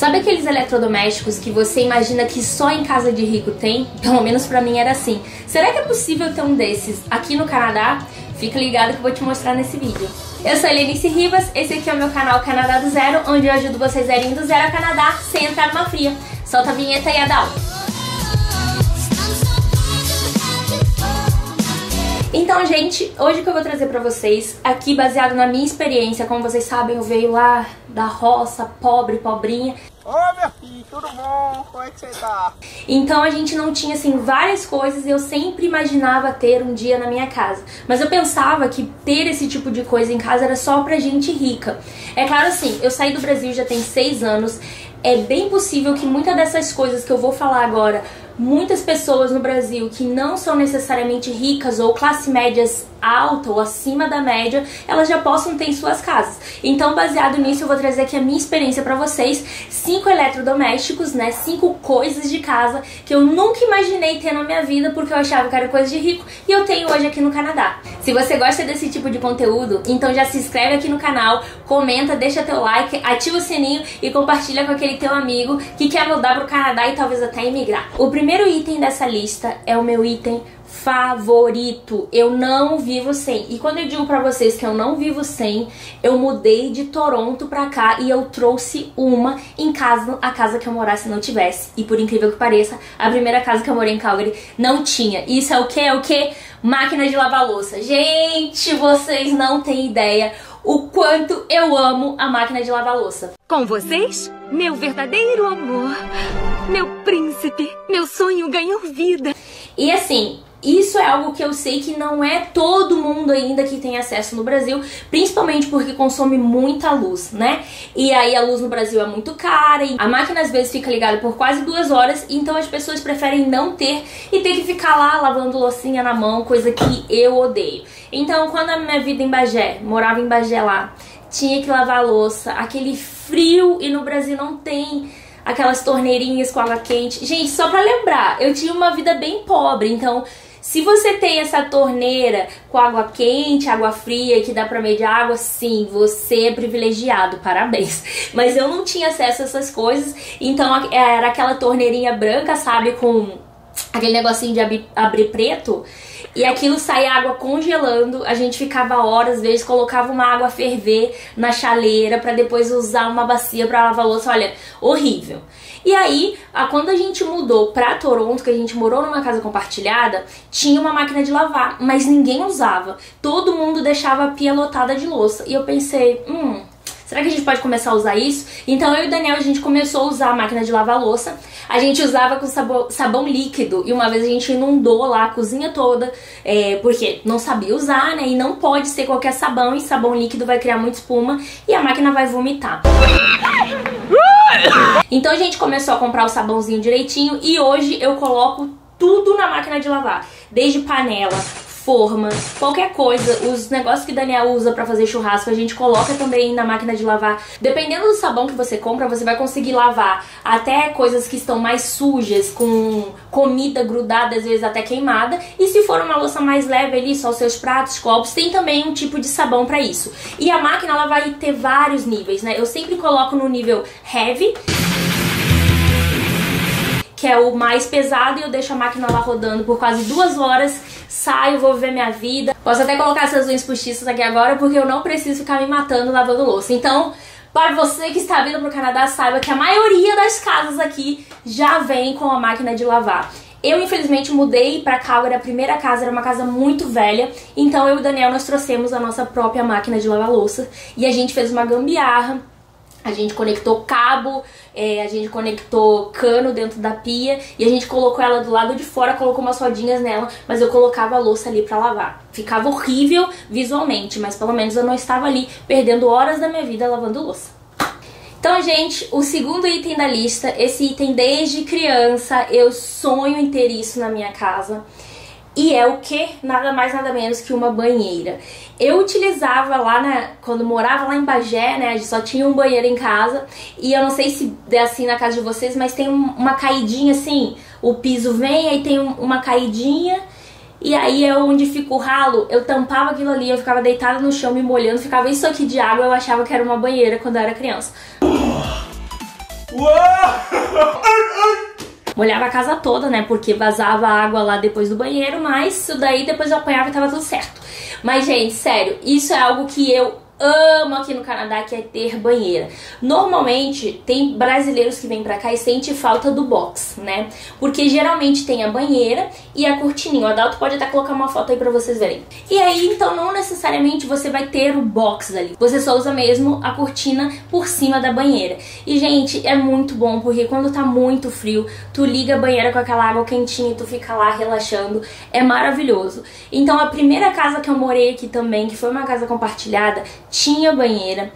Sabe aqueles eletrodomésticos que você imagina que só em casa de rico tem? Pelo menos pra mim era assim. Será que é possível ter um desses aqui no Canadá? Fica ligado que eu vou te mostrar nesse vídeo. Eu sou a Helenice Rivas, esse aqui é o meu canal Canadá do Zero, onde eu ajudo vocês a irem do zero ao Canadá sem entrar numa fria. Solta a vinheta e Adal. Então, gente, hoje o que eu vou trazer pra vocês, aqui baseado na minha experiência, como vocês sabem, eu veio lá da roça, pobre, pobrinha. Ô, minha filha, tudo bom? Como é que você tá? Então a gente não tinha, assim, várias coisas e eu sempre imaginava ter um dia na minha casa. Mas eu pensava que ter esse tipo de coisa em casa era só pra gente rica. É claro, assim, eu saí do Brasil já tem 6 anos. É bem possível que muitas dessas coisas que eu vou falar agora, muitas pessoas no Brasil que não são necessariamente ricas ou classe médias alta ou acima da média, elas já possam ter em suas casas. Então, baseado nisso, eu vou trazer aqui a minha experiência pra vocês. 5 eletrodomésticos, né? 5 coisas de casa que eu nunca imaginei ter na minha vida porque eu achava que era coisa de rico e eu tenho hoje aqui no Canadá. Se você gosta desse tipo de conteúdo, então já se inscreve aqui no canal, comenta, deixa teu like, ativa o sininho e compartilha com aquele teu amigo que quer mudar pro Canadá e talvez até emigrar. O primeiro item dessa lista é o meu item favorito. Eu não vivo sem. E quando eu digo pra vocês que eu não vivo sem, eu mudei de Toronto pra cá e eu trouxe uma em casa, a casa que eu morasse não tivesse. E por incrível que pareça, a primeira casa que eu morei em Calgary não tinha. Isso é o que? É o que? Máquina de lavar louça. Gente, vocês não têm ideia o quanto eu amo a máquina de lavar louça. Com vocês, meu verdadeiro amor, meu príncipe, meu sonho ganhou vida. E assim, isso é algo que eu sei que não é todo mundo ainda que tem acesso no Brasil, principalmente porque consome muita luz, né? E aí a luz no Brasil é muito cara, e a máquina às vezes fica ligada por quase 2 horas, então as pessoas preferem não ter e ter que ficar lá lavando loucinha na mão, coisa que eu odeio. Então, quando a minha vida em Bagé, morava em Bagé lá, tinha que lavar a louça, aquele frio, e no Brasil não tem aquelas torneirinhas com água quente. Gente, só pra lembrar, eu tinha uma vida bem pobre, então se você tem essa torneira com água quente, água fria, que dá pra medir água, sim, você é privilegiado, parabéns. Mas eu não tinha acesso a essas coisas, então era aquela torneirinha branca, sabe, com aquele negocinho de abrir preto, e aquilo saía água congelando, a gente ficava horas, às vezes colocava uma água a ferver na chaleira pra depois usar uma bacia pra lavar louça, olha, horrível. E aí, quando a gente mudou pra Toronto, que a gente morou numa casa compartilhada, tinha uma máquina de lavar, mas ninguém usava. Todo mundo deixava a pia lotada de louça. E eu pensei, será que a gente pode começar a usar isso? Então eu e o Daniel, a gente começou a usar a máquina de lavar louça. A gente usava com sabão líquido e uma vez a gente inundou lá a cozinha toda, porque não sabia usar, né? E não pode ser qualquer sabão, e sabão líquido vai criar muita espuma e a máquina vai vomitar. Então a gente começou a comprar o sabãozinho direitinho e hoje eu coloco tudo na máquina de lavar. Desde panela, forma, qualquer coisa, os negócios que o Daniel usa pra fazer churrasco, a gente coloca também na máquina de lavar. Dependendo do sabão que você compra, você vai conseguir lavar até coisas que estão mais sujas, com comida grudada, às vezes até queimada. E se for uma louça mais leve ali, só os seus pratos, copos, tem também um tipo de sabão pra isso. E a máquina, ela vai ter vários níveis, né? Eu sempre coloco no nível heavy, que é o mais pesado, e eu deixo a máquina lá rodando por quase 2 horas, saio, vou viver minha vida. Posso até colocar essas unhas postiças aqui agora, porque eu não preciso ficar me matando lavando louça. Então, para você que está vindo pro Canadá, saiba que a maioria das casas aqui já vem com a máquina de lavar. Eu, infelizmente, mudei pra Calgary, a primeira casa era uma casa muito velha, então eu e o Daniel, nós trouxemos a nossa própria máquina de lavar louça, e a gente fez uma gambiarra. A gente conectou cabo, a gente conectou cano dentro da pia e a gente colocou ela do lado de fora, colocou umas rodinhas nela, mas eu colocava a louça ali pra lavar. Ficava horrível visualmente, mas pelo menos eu não estava ali perdendo horas da minha vida lavando louça. Então, gente, o segundo item da lista, esse item desde criança, eu sonho em ter isso na minha casa. E é o que? Nada mais, nada menos que uma banheira. Eu utilizava lá, quando morava lá em Bagé, né, a gente só tinha um banheiro em casa. E eu não sei se é assim na casa de vocês, mas tem uma caidinha assim, o piso vem, aí tem uma caidinha. E aí é onde fica o ralo, eu tampava aquilo ali, eu ficava deitada no chão me molhando, ficava isso aqui de água, eu achava que era uma banheira quando eu era criança. Molhava a casa toda, né, porque vazava água lá depois do banheiro, mas isso daí depois eu apanhava e tava tudo certo. Mas, gente, sério, isso é algo que eu amo aqui no Canadá, que é ter banheira. Normalmente tem brasileiros que vêm pra cá e sente falta do box, né? Porque geralmente tem a banheira e a cortininha. O Adalto pode até colocar uma foto aí pra vocês verem. E aí, então, não necessariamente você vai ter o box ali. Você só usa mesmo a cortina por cima da banheira. E, gente, é muito bom, porque quando tá muito frio, tu liga a banheira com aquela água quentinha e tu fica lá relaxando. É maravilhoso. Então, a primeira casa que eu morei aqui também, que foi uma casa compartilhada, tinha banheira.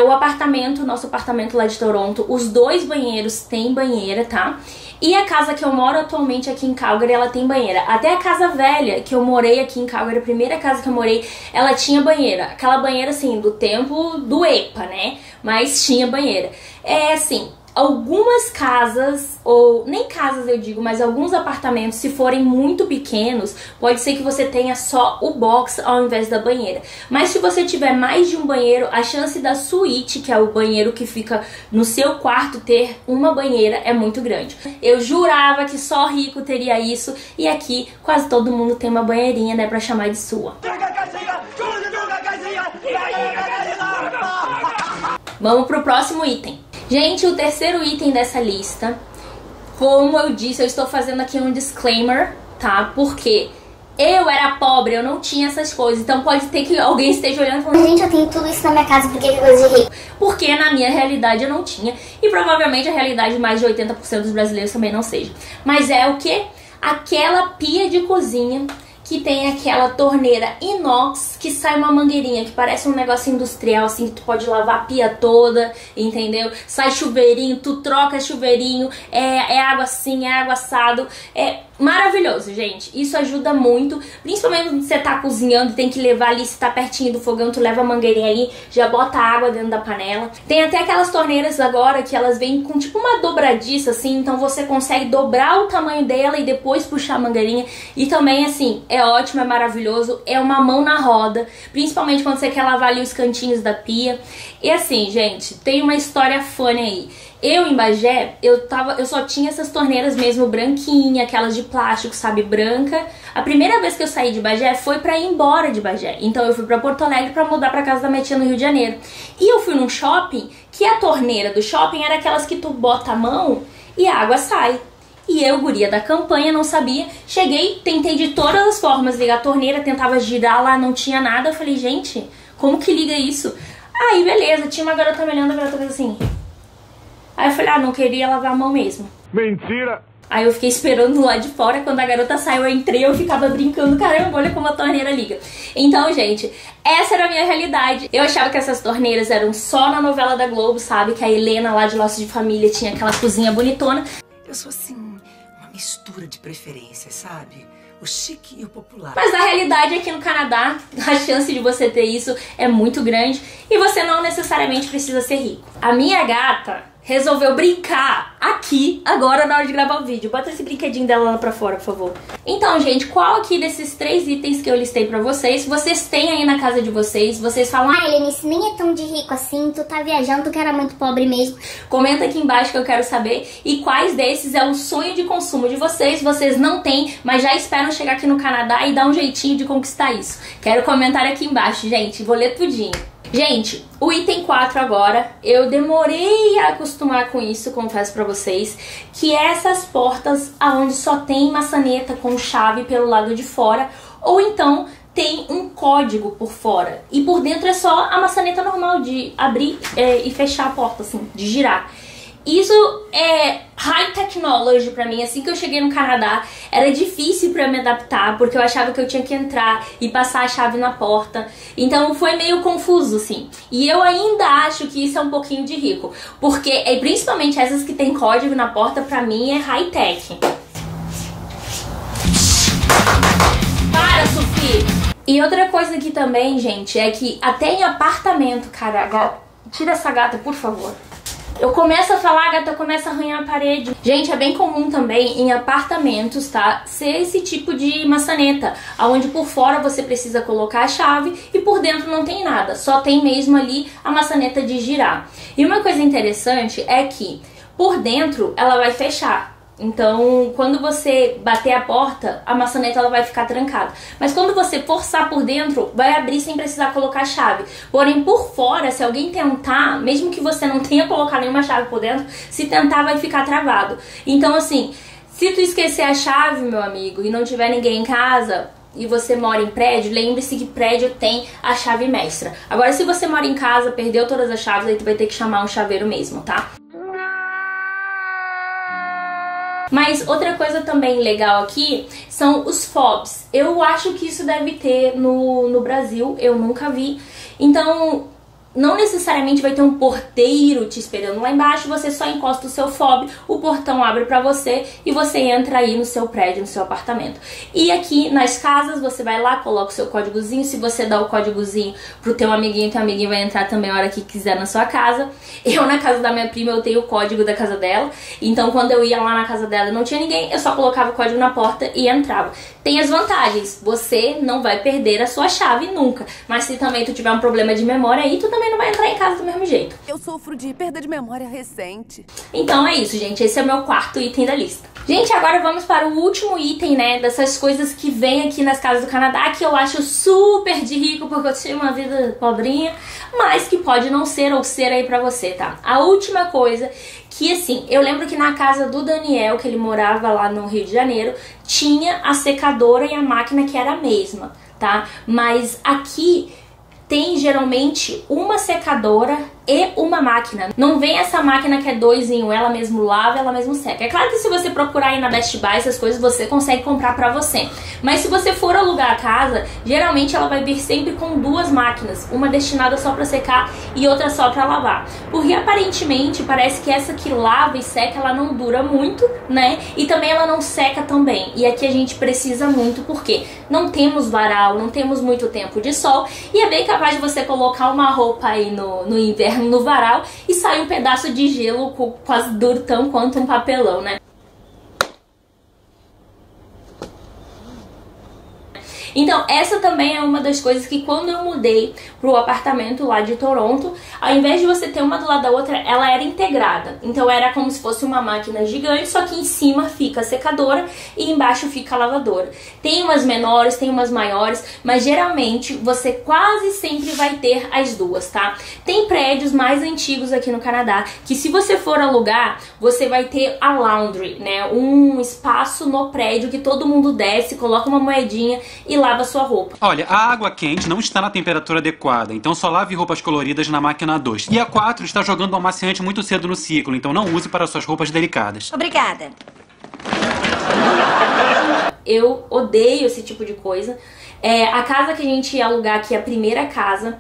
O apartamento, nosso apartamento lá de Toronto, os dois banheiros têm banheira, tá? E a casa que eu moro atualmente aqui em Calgary, ela tem banheira. Até a casa velha que eu morei aqui em Calgary, a primeira casa que eu morei, ela tinha banheira. Aquela banheira, assim, do tempo do EPA, né? Mas tinha banheira. É assim, algumas casas, ou nem casas eu digo, mas alguns apartamentos, se forem muito pequenos, pode ser que você tenha só o box ao invés da banheira. Mas se você tiver mais de um banheiro, a chance da suíte, que é o banheiro que fica no seu quarto, ter uma banheira é muito grande. Eu jurava que só rico teria isso, e aqui quase todo mundo tem uma banheirinha, né, pra chamar de sua. Vamos pro próximo item. Gente, o terceiro item dessa lista, como eu disse, eu estou fazendo aqui um disclaimer, tá? Porque eu era pobre, eu não tinha essas coisas. Então pode ter que alguém esteja olhando e falando: gente, eu tenho tudo isso na minha casa, por que é coisa de rico? Porque na minha realidade eu não tinha. E provavelmente a realidade de mais de 80% dos brasileiros também não seja. Mas é o quê? Aquela pia de cozinha que tem aquela torneira inox que sai uma mangueirinha que parece um negócio industrial, assim, que tu pode lavar a pia toda, entendeu? Sai chuveirinho, tu troca chuveirinho, é água assim, é água assado, é maravilhoso, gente. Isso ajuda muito, principalmente quando você tá cozinhando e tem que levar ali, se tá pertinho do fogão, tu leva a mangueirinha ali, já bota a água dentro da panela. Tem até aquelas torneiras agora que elas vêm com tipo uma dobradiça, assim, então você consegue dobrar o tamanho dela e depois puxar a mangueirinha. E também, assim, é ótimo, é maravilhoso, é uma mão na roda, principalmente quando você quer lavar ali os cantinhos da pia. E assim, gente, tem uma história funny aí. Eu em Bagé, eu só tinha essas torneiras mesmo branquinha, aquelas de plástico, sabe, branca. A primeira vez que eu saí de Bagé foi pra ir embora de Bagé. Então eu fui pra Porto Alegre pra mudar pra casa da minha tia no Rio de Janeiro. E eu fui num shopping que a torneira do shopping era aquelas que tu bota a mão e a água sai. E eu, guria da campanha, não sabia. Cheguei, tentei de todas as formas ligar a torneira, tentava girar lá, não tinha nada. Eu falei, gente, como que liga isso? Aí, beleza, tinha uma garota me olhando, a garota fez assim. Aí eu falei, não queria lavar a mão mesmo. Mentira! Aí eu fiquei esperando lá de fora, quando a garota saiu, eu entrei, eu ficava brincando, caramba, olha como a torneira liga. Então, gente, essa era a minha realidade. Eu achava que essas torneiras eram só na novela da Globo, sabe? Que a Helena lá de Laços de Família tinha aquela cozinha bonitona. Eu sou assim, uma mistura de preferências, sabe? O chique e o popular. Mas na realidade aqui no Canadá, a chance de você ter isso é muito grande e você não necessariamente precisa ser rico. A minha gata resolveu brincar aqui, agora na hora de gravar o vídeo. Bota esse brinquedinho dela lá pra fora, por favor. Então, gente, qual aqui desses 3 itens que eu listei pra vocês, vocês têm aí na casa de vocês? Vocês falam, Helene, isso nem é tão de rico assim, tu tá viajando, tu que era muito pobre mesmo. Comenta aqui embaixo que eu quero saber. E quais desses é o sonho de consumo de vocês? Vocês não têm, mas já esperam chegar aqui no Canadá e dar um jeitinho de conquistar isso. Quero comentário aqui embaixo, gente. Vou ler tudinho. Gente, o item 4 agora, eu demorei a acostumar com isso, confesso pra vocês, que é essas portas onde só tem maçaneta com chave pelo lado de fora, ou então tem um código por fora, e por dentro é só a maçaneta normal de abrir e fechar a porta, assim, de girar. Isso é high technology pra mim. Assim que eu cheguei no Canadá, era difícil pra eu me adaptar, porque eu achava que eu tinha que entrar e passar a chave na porta. Então foi meio confuso, assim. E eu ainda acho que isso é um pouquinho de rico, porque principalmente essas que tem código na porta, pra mim é high tech. Para, Sofia! E outra coisa aqui também, gente, é que até em apartamento, cara, tira essa gata, por favor. Eu começo a falar, a gata começa a arranhar a parede. Gente, é bem comum também em apartamentos, tá? Ser esse tipo de maçaneta, onde por fora você precisa colocar a chave e por dentro não tem nada. Só tem mesmo ali a maçaneta de girar. E uma coisa interessante é que por dentro ela vai fechar. Então, quando você bater a porta, a maçaneta ela vai ficar trancada. Mas quando você forçar por dentro, vai abrir sem precisar colocar a chave. Porém, por fora, se alguém tentar, mesmo que você não tenha colocado nenhuma chave por dentro, se tentar vai ficar travado. Então, assim, se tu esquecer a chave, meu amigo, e não tiver ninguém em casa, e você mora em prédio, lembre-se que prédio tem a chave mestra. Agora, se você mora em casa, perdeu todas as chaves, aí tu vai ter que chamar um chaveiro mesmo, tá? Mas outra coisa também legal aqui são os fobs. Eu acho que isso deve ter no Brasil, eu nunca vi. Então, não necessariamente vai ter um porteiro te esperando lá embaixo, você só encosta o seu fob, o portão abre pra você e você entra aí no seu prédio, no seu apartamento. E aqui nas casas, você vai lá, coloca o seu códigozinho, se você dá o códigozinho pro teu amiguinho vai entrar também a hora que quiser na sua casa. Eu, na casa da minha prima, eu tenho o código da casa dela, então quando eu ia lá na casa dela e não tinha ninguém, eu só colocava o código na porta e entrava. Tem as vantagens, você não vai perder a sua chave nunca, mas se também tu tiver um problema de memória aí, tu também não vai entrar em casa do mesmo jeito. Eu sofro de perda de memória recente. Então é isso, gente. Esse é o meu quarto item da lista. Gente, agora vamos para o último item, né, dessas coisas que vem aqui nas casas do Canadá, que eu acho super de rico, porque eu tinha uma vida pobrinha, mas que pode não ser ou ser aí pra você, tá? A última coisa que, assim, eu lembro que na casa do Daniel, que ele morava lá no Rio de Janeiro, tinha a secadora e a máquina que era a mesma, tá? Mas aqui tem geralmente uma secadora e uma máquina. Não vem essa máquina que é 2 em 1, ela mesmo lava, ela mesmo seca. É claro que se você procurar aí na Best Buy, essas coisas você consegue comprar pra você. Mas se você for alugar a casa, geralmente ela vai vir sempre com 2 máquinas. Uma destinada só pra secar e outra só pra lavar. Porque aparentemente parece que essa que lava e seca, ela não dura muito, né? E também ela não seca tão bem. E aqui a gente precisa muito porque não temos varal, não temos muito tempo de sol. E é bem capaz de você colocar uma roupa aí no inverno, no varal, e sai um pedaço de gelo quase duro tão quanto um papelão, né? Então essa também é uma das coisas que quando eu mudei pro apartamento lá de Toronto, ao invés de você ter uma do lado da outra, ela era integrada. Então era como se fosse uma máquina gigante, só que em cima fica a secadora e embaixo fica a lavadora. Tem umas menores, tem umas maiores, mas geralmente você quase sempre vai ter as duas, tá? Tem prédios mais antigos aqui no Canadá que se você for alugar, você vai ter a laundry, né? Um espaço no prédio que todo mundo desce, coloca uma moedinha e lava sua roupa. Olha, a água quente não está na temperatura adequada, então só lave roupas coloridas na máquina 2. E a 4 está jogando um amaciante muito cedo no ciclo, então não use para suas roupas delicadas. Obrigada. Eu odeio esse tipo de coisa. A casa que a gente ia alugar aqui, a primeira casa,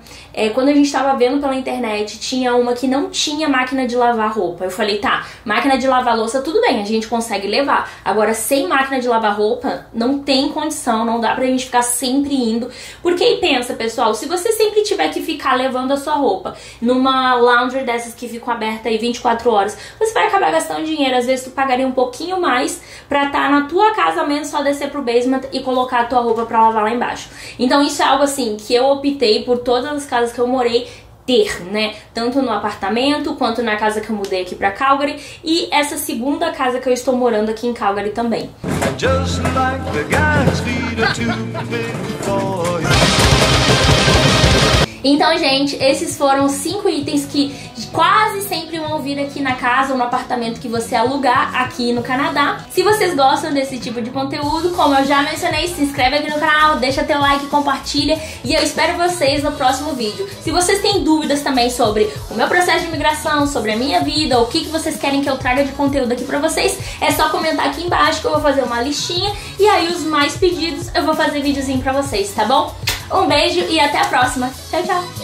quando a gente tava vendo pela internet, tinha uma que não tinha máquina de lavar roupa. Eu falei, tá, máquina de lavar louça tudo bem, a gente consegue levar. Agora, sem máquina de lavar roupa, não tem condição, não dá pra gente ficar sempre indo. Porque aí pensa, pessoal, se você sempre tiver que ficar levando a sua roupa numa laundry dessas que ficam abertas aí 24 horas, você vai acabar gastando dinheiro. Às vezes tu pagaria um pouquinho mais pra estar na tua casa, menos só descer pro basement e colocar a tua roupa pra lavar lá embaixo. Então isso é algo assim que eu optei por todas as casas que eu morei ter, né? Tanto no apartamento quanto na casa que eu mudei aqui pra Calgary e essa segunda casa que eu estou morando aqui em Calgary também. Just like the guy's feet are too big for you. Então, gente, esses foram 5 itens que quase sempre vão vir aqui na casa ou no apartamento que você alugar aqui no Canadá. Se vocês gostam desse tipo de conteúdo, como eu já mencionei, se inscreve aqui no canal, deixa teu like, compartilha e eu espero vocês no próximo vídeo. Se vocês têm dúvidas também sobre o meu processo de imigração, sobre a minha vida, ou o que vocês querem que eu traga de conteúdo aqui pra vocês, é só comentar aqui embaixo que eu vou fazer uma listinha e aí os mais pedidos eu vou fazer videozinho pra vocês, tá bom? Um beijo e até a próxima. Tchau, tchau!